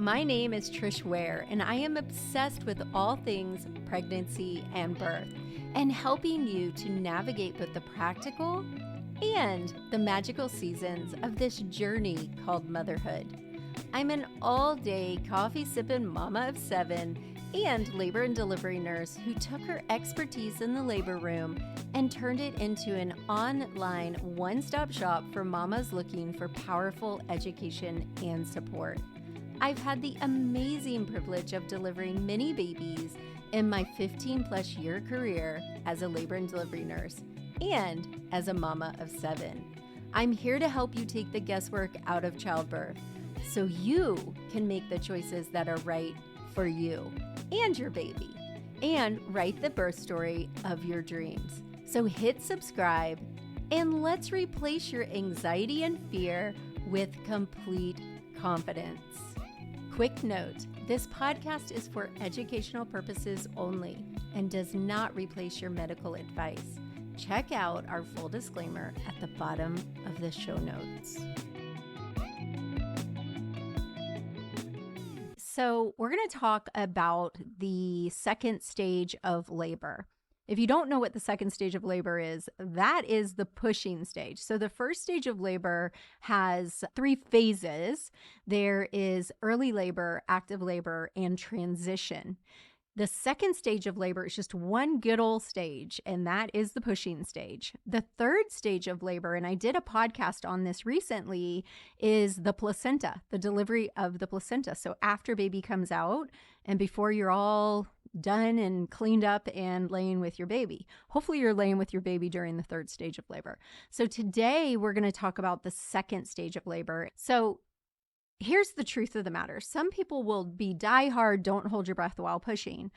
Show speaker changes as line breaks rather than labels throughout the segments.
My name is Trish Ware, and I am obsessed with all things pregnancy and birth, and helping you to navigate both the practical and the magical seasons of this journey called motherhood. I'm an all-day coffee-sipping mama of 7 and labor and delivery nurse who took her expertise in the labor room and turned it into an online one-stop shop for mamas looking for powerful education and support. I've had the amazing privilege of delivering many babies in my 15-plus year career as a labor and delivery nurse and as a mama of 7. I'm here to help you take the guesswork out of childbirth so you can make the choices that are right for you and your baby and write the birth story of your dreams. So hit subscribe and let's replace your anxiety and fear with complete confidence. Quick note, this podcast is for educational purposes only and does not replace your medical advice. Check out our full disclaimer at the bottom of the show notes. So we're going to talk about the second stage of labor. If you don't know what the second stage of labor is, that is the pushing stage. So the first stage of labor has 3 phases. There is early labor, active labor, and transition. The second stage of labor is just one good old stage, and that is the pushing stage. The third stage of labor, and I did a podcast on this recently, is the placenta, the delivery of the placenta. So after baby comes out and before you're all done and cleaned up and laying with your baby. Hopefully you're laying with your baby during the third stage of labor. So today we're going to talk about the second stage of labor. So here's the truth of the matter. Some people will be diehard, don't hold your breath while pushing.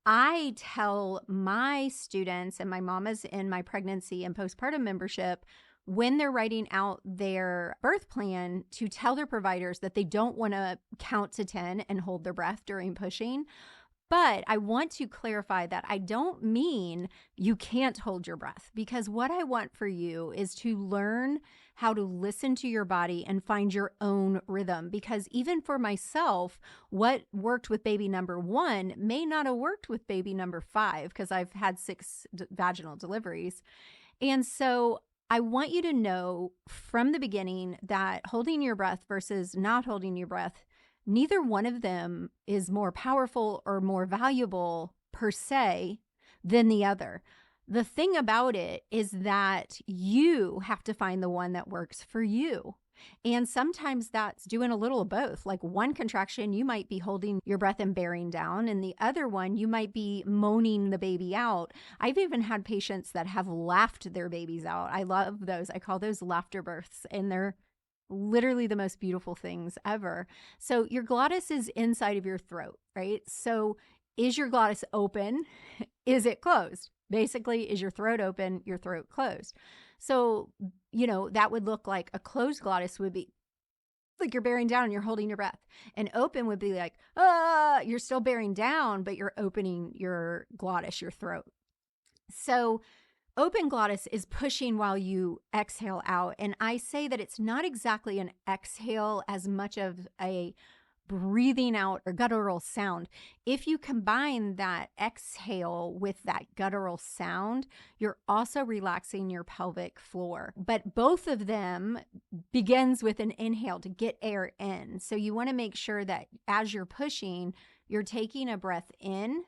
I tell my students and my mamas in my pregnancy and postpartum membership when they're writing out their birth plan to tell their providers that they don't want to count to 10 and hold their breath during pushing. But I want to clarify that I don't mean you can't hold your breath, because what I want for you is to learn how to listen to your body and find your own rhythm. Because even for myself, what worked with baby number 1 may not have worked with baby number 5, because I've had 6 vaginal deliveries. And so I want you to know from the beginning that holding your breath versus not holding your breath, neither one of them is more powerful or more valuable per se than the other. The thing about it is that you have to find the one that works for you. And sometimes that's doing a little of both. Like one contraction, you might be holding your breath and bearing down, and the other one, you might be moaning the baby out. I've even had patients that have laughed their babies out. I love those. I call those laughter births, and they're literally the most beautiful things ever. So your glottis is inside of your throat, right? So is your glottis open? Is it closed? Basically, is your throat open, your throat closed? So, that would look like a closed glottis would be like you're bearing down and you're holding your breath. And open would be like, you're still bearing down, but you're opening your glottis, your throat. So open glottis is pushing while you exhale out. And I say that it's not exactly an exhale as much of a breathing out or guttural sound. If you combine that exhale with that guttural sound, you're also relaxing your pelvic floor. But both of them begins with an inhale to get air in. So you want to make sure that as you're pushing, you're taking a breath in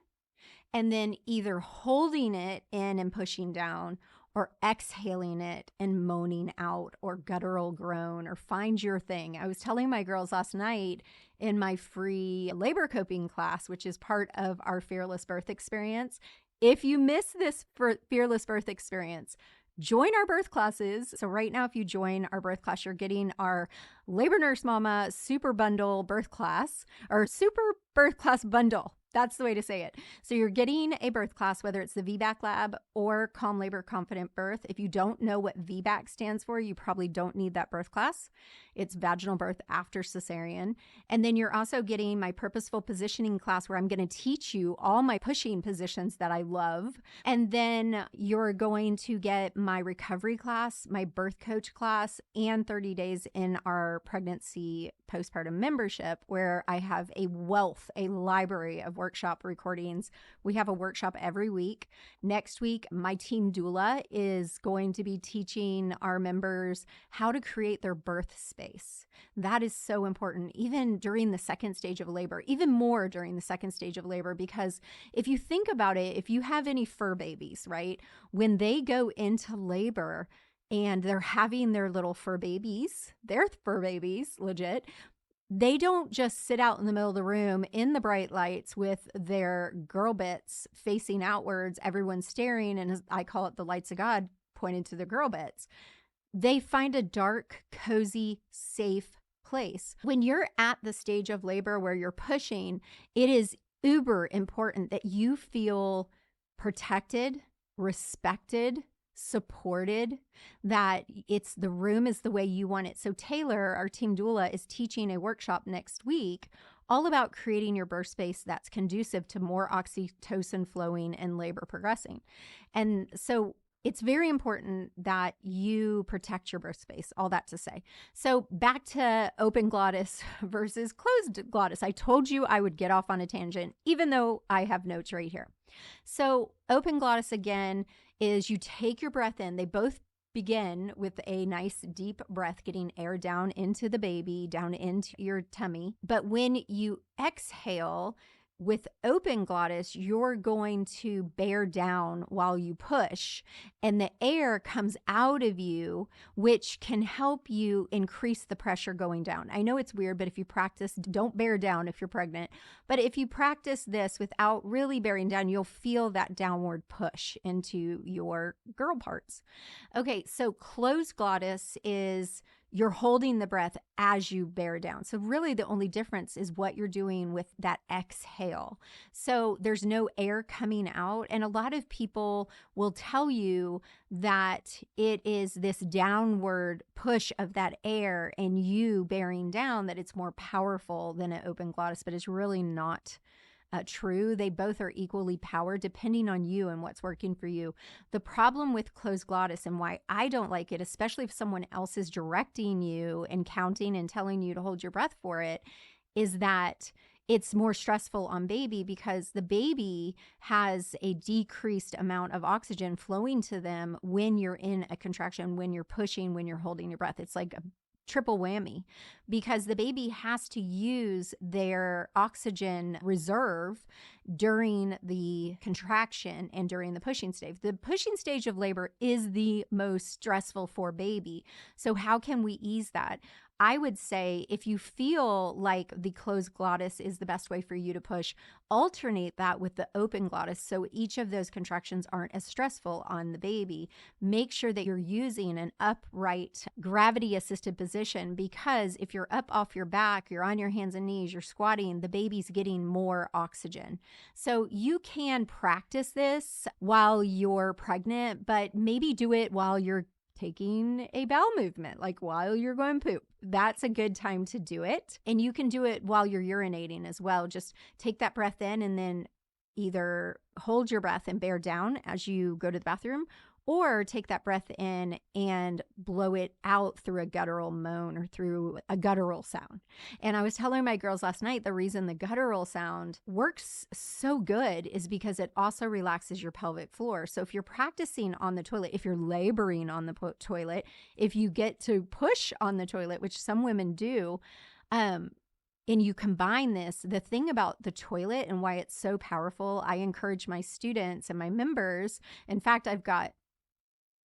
and then either holding it in and pushing down, or exhaling it and moaning out, or guttural groan, or find your thing. I was telling my girls last night in my free labor coping class, which is part of our Fearless Birth experience. If you miss this Fearless Birth experience, join our birth classes. So right now, if you join our birth class, you're getting our Labor Nurse Mama Super Bundle birth class, or Super Birth Class Bundle. That's the way to say it. So you're getting a birth class, whether it's the VBAC lab or Calm Labor Confident Birth. If you don't know what VBAC stands for, you probably don't need that birth class. It's vaginal birth after cesarean. And then you're also getting my purposeful positioning class where I'm going to teach you all my pushing positions that I love. And then you're going to get my recovery class, my birth coach class, and 30 days in our pregnancy postpartum membership, where I have a wealth, a library of workshop recordings. We have a workshop every week. Next week, my team doula is going to be teaching our members how to create their birth space. That is so important, even during the second stage of labor, even more during the second stage of labor, because if you think about it, if you have any fur babies, right, when they go into labor, and they're having their little fur babies, legit, they don't just sit out in the middle of the room in the bright lights with their girl bits facing outwards, everyone staring, and I call it the lights of God pointed to the girl bits. They find a dark, cozy, safe place. When you're at the stage of labor where you're pushing, it is uber important that you feel protected, respected, supported, that the room is the way you want it. So Taylor, our team doula, is teaching a workshop next week all about creating your birth space that's conducive to more oxytocin flowing and labor progressing. And so it's very important that you protect your birth space, all that to say. So back to open glottis versus closed glottis. I told you I would get off on a tangent, even though I have notes right here. So open glottis, again, is you take your breath in. They both begin with a nice deep breath, getting air down into the baby, down into your tummy. But when you exhale, with open glottis, you're going to bear down while you push, and the air comes out of you, which can help you increase the pressure going down. I know it's weird, but if you practice, don't bear down if you're pregnant. But if you practice this without really bearing down, you'll feel that downward push into your girl parts. Okay, so closed glottis is you're holding the breath as you bear down. So really the only difference is what you're doing with that exhale. So there's no air coming out. And a lot of people will tell you that it is this downward push of that air and you bearing down, that it's more powerful than an open glottis, but it's really not true. They both are equally powered depending on you and what's working for you. The problem with closed glottis and why I don't like it, especially if someone else is directing you and counting and telling you to hold your breath for it, is that it's more stressful on baby because the baby has a decreased amount of oxygen flowing to them when you're in a contraction, when you're pushing, when you're holding your breath. It's like a triple whammy because the baby has to use their oxygen reserve during the contraction and during the pushing stage. The pushing stage of labor is the most stressful for baby. So how can we ease that? I would say if you feel like the closed glottis is the best way for you to push, alternate that with the open glottis so each of those contractions aren't as stressful on the baby. Make sure that you're using an upright gravity-assisted position because if you're up off your back, you're on your hands and knees, you're squatting, the baby's getting more oxygen. So you can practice this while you're pregnant, but maybe do it while you're taking a bowel movement, like while you're going poop. That's a good time to do it. And you can do it while you're urinating as well. Just take that breath in and then either hold your breath and bear down as you go to the bathroom, or take that breath in and blow it out through a guttural moan or through a guttural sound. And I was telling my girls last night, the reason the guttural sound works so good is because it also relaxes your pelvic floor. So if you're practicing on the toilet, if you're laboring on the toilet, if you get to push on the toilet, which some women do, and you combine this, the thing about the toilet and why it's so powerful, I encourage my students and my members. In fact, I've got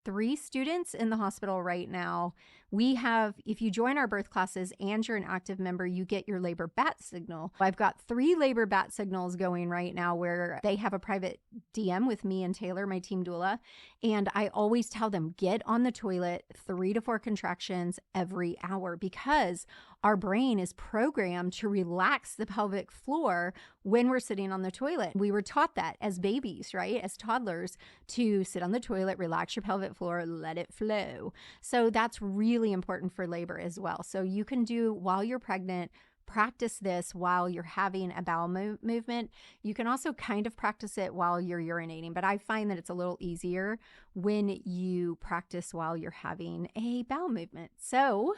3 students in the hospital right now if you join our birth classes and you're an active member, you get your labor bat signal. I've got 3 labor bat signals going right now where they have a private DM with me and Taylor, my team doula. And I always tell them, get on the toilet 3 to 4 contractions every hour, because our brain is programmed to relax the pelvic floor when we're sitting on the toilet. We were taught that as babies, right? As toddlers, to sit on the toilet, relax your pelvic floor, let it flow. So that's really important for labor as well. So you can do, while you're pregnant, practice this while you're having a bowel movement. You can also kind of practice it while you're urinating, but I find that it's a little easier when you practice while you're having a bowel movement. So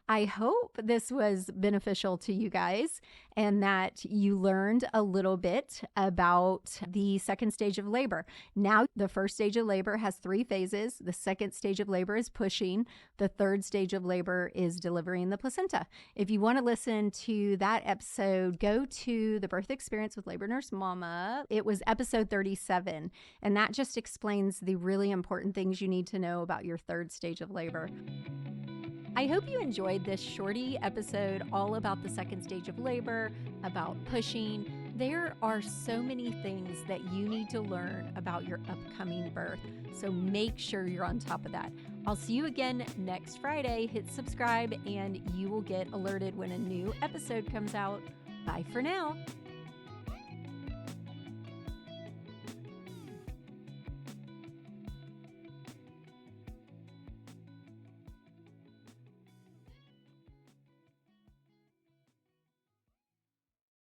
I hope this was beneficial to you guys and that you learned a little bit about the second stage of labor. Now, the first stage of labor has 3 phases. The second stage of labor is pushing. The third stage of labor is delivering the placenta. If you want to listen to that episode, go to the Birth Experience with Labor Nurse Mama. It was episode 37, and that just explains the really important things you need to know about your third stage of labor. I hope you enjoyed this shorty episode all about the second stage of labor, about pushing. There are so many things that you need to learn about your upcoming birth, so make sure you're on top of that. I'll see you again next Friday. Hit subscribe and you will get alerted when a new episode comes out. Bye for now.